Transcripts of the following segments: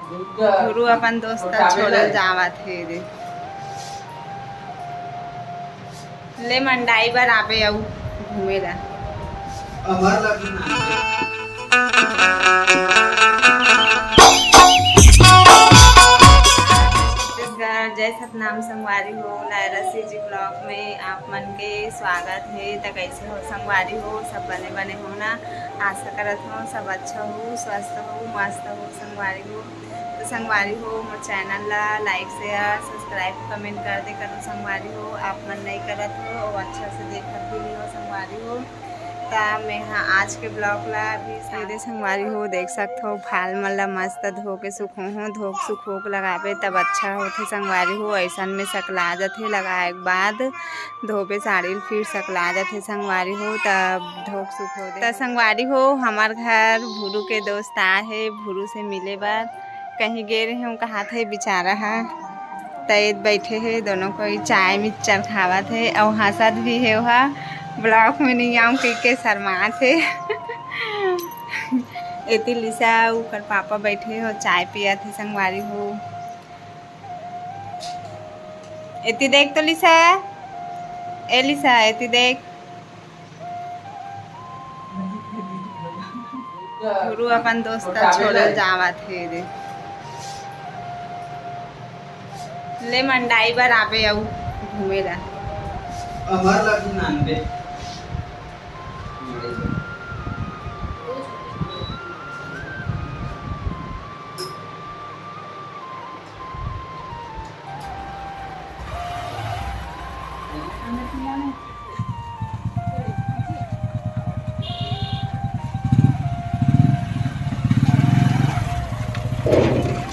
गुरु अपन दोस्त छोड़ल जावत हे रे ले मंडाई बर आवे आऊ घूमेला अमर लगी ना छत्तीसगढ़ जय सतनाम संगवारी हो नायरा जी ब्लॉग में आप मन के स्वागत है। तो कैसे हो संगवारी हो, सब बने बने हो ना। आशा करत हो सब अच्छा हो, स्वस्थ हो, मस्त हो संगवारी हो। तो संगवारी हो मोर चैनल ला लाइक शेयर सब्सक्राइब कमेंट कर दे करो संगवारी हो। आप मन नहीं करत हो और अच्छा से देखत भी नहीं हो संगवारी हो। ता मैं आज के ब्लॉग ला अभी सीधे संगवारी हो देख सकते हो। फाल मन ला मस्त धो के सुखो हो, धोक सुखोक लगाबे तब अच्छा होथे संगवारी हो। ऐसा में सकला जाथे लगाए के बाद धोबे साड़ी फिर सकला जाथे संगवारी हो तब धोक सुखो दे। संगवारी हो हमार घर भूरू के दोस्त आए है भूरू से मिले बार कहीं गे रहे हूँ कहा थे बेचारा है तैद बैठे है दोनों कोई चाय मिक्सचर खावत है और हंसत भी है। वह ब्लॉक में नहीं आऊँ के शर्मा थे एती लिसा ऊपर पापा बैठे हो चाय पिया थे संगवारी हो। एती देख तो लिसा ए लिसा एती देख गुरु अपन दोस्त छोड़ल जावत हे रे ले मंडाई बर आवे आऊ घूमेला अमर लगी नानबे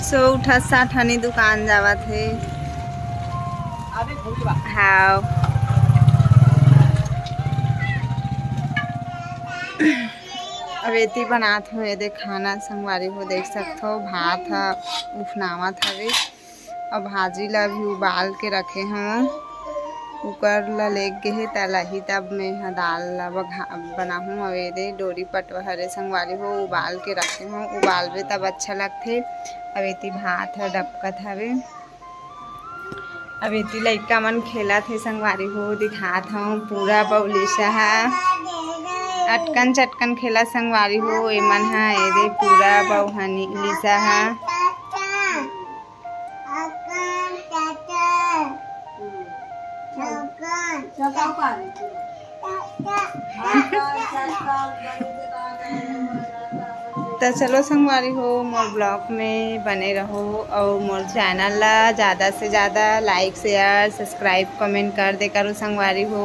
सो उठा साठनी दुकान जावत है। हाँ अब एती बनात हो ये देख खाना संगवारी हो देख सकते हो। भात है उफनावत हवे और भाजी ला भी उबाल के रखे हैं कुकर ला लेग गे हे तलाही तब मैं दाल ला बनाहूँ अवे दे डोरी पटवा हरे संगवारी हो उबाल के रखे हूँ उबालबे तब अच्छा लगथे। अब एती भात है डबकत हवे अब एती लइका मन खेलत हे संगवारी हो दिखात हूँ पूरा बौलिशा है अटकन चटकन खेला संगवारी हो एमन है एदे पूरा बौहनी लिसा है। तो चलो संगवारी हो मोर ब्लॉग में बने रहो और मोर चैनल ला ज़्यादा से ज़्यादा लाइक शेयर सब्सक्राइब कमेंट कर दे करो संगवारी हो।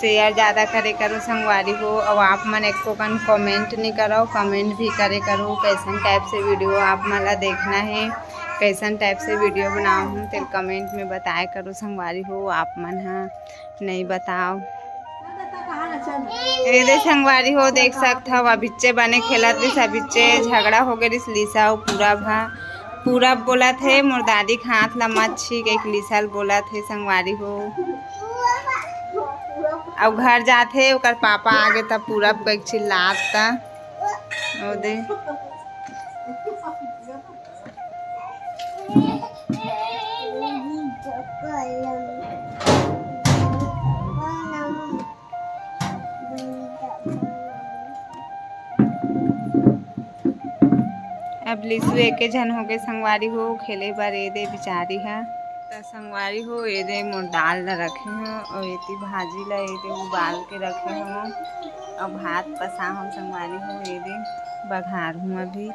शेयर ज़्यादा करे करो संगवारी हो और आप मन एको कन कमेंट नहीं करो कमेंट भी करे करो कैसन टाइप से वीडियो आप मला देखना है कैसन टाइप से वीडियो बनाओ हूँ तो कमेंट में बताया करो संगवारी हो। आप मन हाँ नहीं बताओ ये संगवारी हो देख सकते हो अभिच्चे बने खेलत रही अभिच्चे झगड़ा हो गए लिसा पूरा बोला थे मोर दादी के हाथ ला मत छीक एक लिसा बोला थे संगवारी हो। अब घर जाते ओकर पापा आगे तब पूरा चिल्लाता दे अब लिसु एक जन हो गए संगवारी हो खेले बार ये दे बिचारी है तो संगवारी हो ये दे मोर दाल ला रखे हैं और ये भाजी ला ये दे उबाल के रखे हैं और भात पसा हम संगवारी हो ये दे बघार हूँ अभी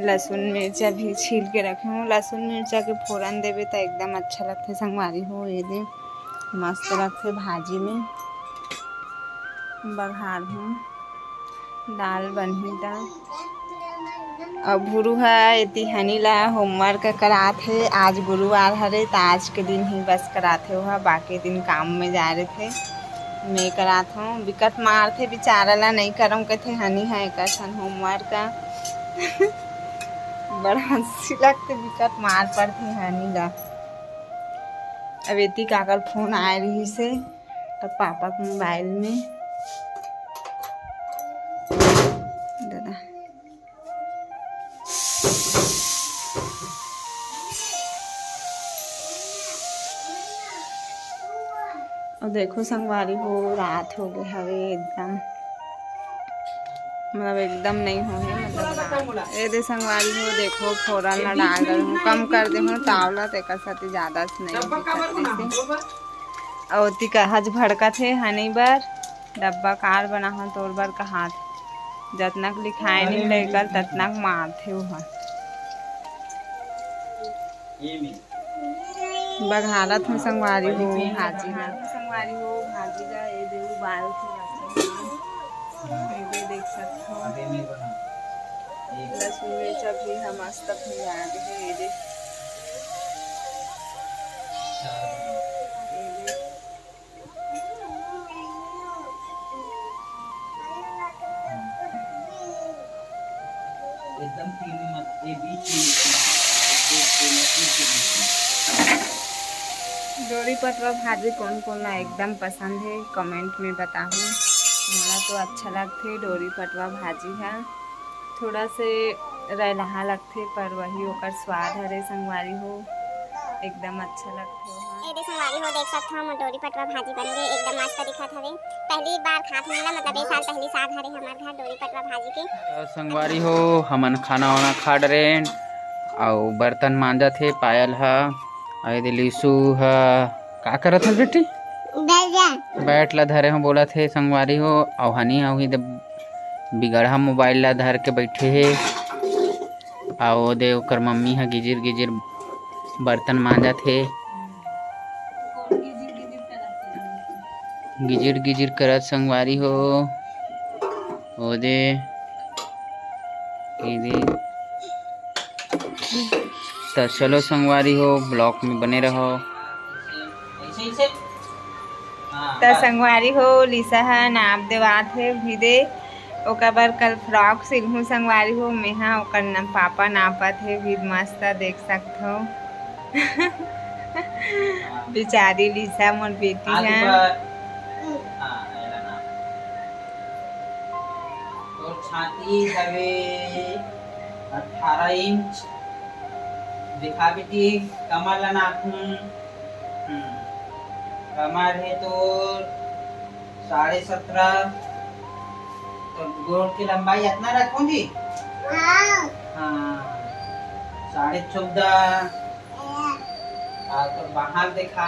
लहसुन मिर्चा भी छील के रखे हूँ। लहसुन मिर्चा के फोरन देवे तो एकदम अच्छा लगते संगवारी हो ये दे मस्त लगते भाजी में बघार हूँ दाल बनी दाल और भूरू है इति हनी ला होमवर्क करात है आज गुरुवार हरे तो आज के दिन ही बस कराते हो बाकी दिन काम में जा रहे थे मैं करात हूँ विकट मार थे बेचारा ला नहीं करूँ कहते हनी है एक होमवर्क का बड़ा हंसी लगते विकट मार पड़ते हनी ला। अब इति काकर फोन आए रही से तो पापा के मोबाइल में दादा और देखो संगवारी हो रात हो गए हवे एकदम मतलब एकदम नहीं हो है मतलब ये दे संगवारी हो देखो फोरन ला डाल दे हूँ कम कर दे हूँ तावला ते का साथी ज़्यादा से नहीं से और ती का हज भड़का थे हनी बार डब्बा कार बना हो तोर बार का हाथ जतनक लिखाए नहीं लेकर ततनक मार थे वहाँ बघारत में संगवारी हो भाजी ला संगवारी हो भाजी ला ये दे उबाल के ये देख सकते हो लहसुन मिर्च भी हम मस्त भुना दे ये दे एकदम क्रीमी मत ये बीच डोरी पटवा भाजी कौन कौन ला एकदम पसंद है कमेंट में बताओ मला तो अच्छा लगते डोरी पटवा भाजी है थोड़ा से रहा लगते पर वही ओकर स्वाद हरे संगवारी हो एकदम अच्छा लगते हो ए संगवारी हो देख सकते हो डोरी पटवा भाजी बन गए एकदम मस्त दिखत हवे पहली बार खात हन मतलब 1 साल पहली साग हरे हमार घर डोरी पटवा भाजी के संगवारी हो हमन खाना वाना खा डरे और बर्तन मांजा थे पायल हा और लिसू हा का करत हल बेटी बैठ ला धरे हो बोला थे संगवारी हो और हनी ही बिगड़ा मोबाइल ला धर के बैठे है और दे ओकर मम्मी हा गिजिर गिजिर बर्तन मांजा थे गिजिर गिजिर करत संगवारी हो ओ दे तो चलो संगवारी हो ब्लॉग में बने रहो तो संगवारी हो लिसा है नाप देवात है भीदे ओकर बार कल फ्रॉक सिलहूँ संगवारी हो मेहा ओकर न पापा नापत है भी मस्त देख सकते हो बेचारी लिसा मोर बेटी है छाती हवे 18 इंच दिखा बेटी कमर ला नाखूं कमर है तो 17.5 तो गोड़ की लंबाई इतना रखूं जी हाँ 14.5 तो बाहर देखा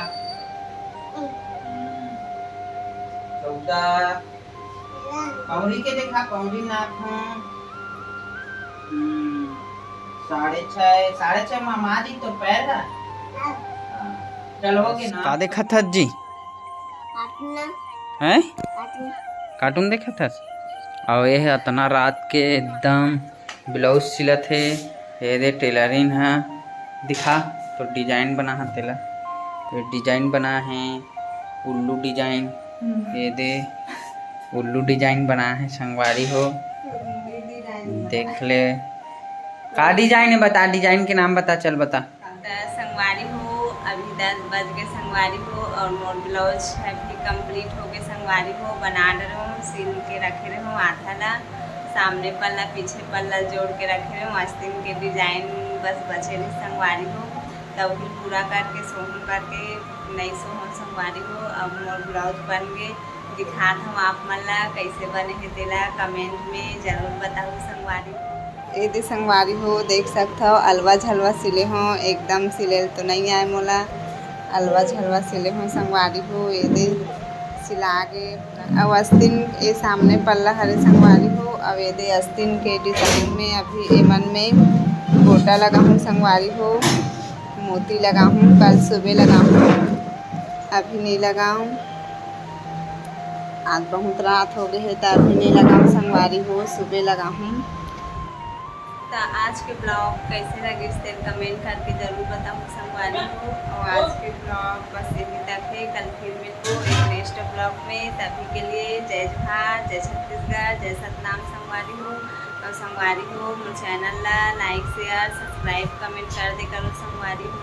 14 पौड़ी के देखा पौड़ी नाखूं 6.5 मामा जी तो पैर रहा चलो ना का देखा था जी हैं कार्टून देखा था और ये इतना रात के एकदम ब्लाउज सिलत है ये दे टेलरिंग है दिखा तो डिजाइन बना है तेला ये डिजाइन बना है उल्लू डिजाइन ये दे उल्लू डिजाइन बना है संगवारी हो देख ले का डिजाइन है बता डिजाइन के नाम बता चल बता संगवारी हो अभी 10 बज के संगवारी हो और मोर ब्लाउज अभी कंप्लीट हो गए संगवारी हो बना रहे हूँ सिल के रखे रहे हूँ आधा ला सामने पल्ला पीछे पल्ला जोड़ के रखे रहे हूँ आस्तीन के डिजाइन बस बचे रहे संगवारी हो तब फिर पूरा करके सोहन करके नहीं सोहन संगवारी हो अब मोर ब्लाउज बन गए दिखात हूँ आप मन ला कैसे बने है तेला कमेंट में जरूर बताओ संगवारी ये दे संगवारी हो देख सकते हो अलवा झलवा सिले हो एकदम सिले तो नहीं आए मोला अलवा झलवा सिले हो संगवारी हो ये दे सिला के अब आस्तीन ये सामने पल्ला हरे संगवारी हो अब ये दे आस्तीन के डिजाइन में अभी एमन में गोटा लगा हूँ संगवारी हो मोती लगा हूँ कल सुबह लगा हूँ अभी नहीं लगाऊँ आज बहुत रात हो गई है तो अभी नहीं लगाऊँ संगवारी हो सुबह लगा हूँ तो आज के ब्लॉग कैसे लगे इससे कमेंट करके ज़रूर बताऊँ संगवारी को और आज के ब्लॉग बस यहीं तक है कल फिर मिलूँ एक नेक्स्ट ब्लॉग में तभी के लिए जय जोहार जय छत्तीसगढ़ जय सतनाम संगवारी हो और संगवारी हो मोर चैनल ला लाइक शेयर सब्सक्राइब कमेंट कर दे करो संगवारी हो।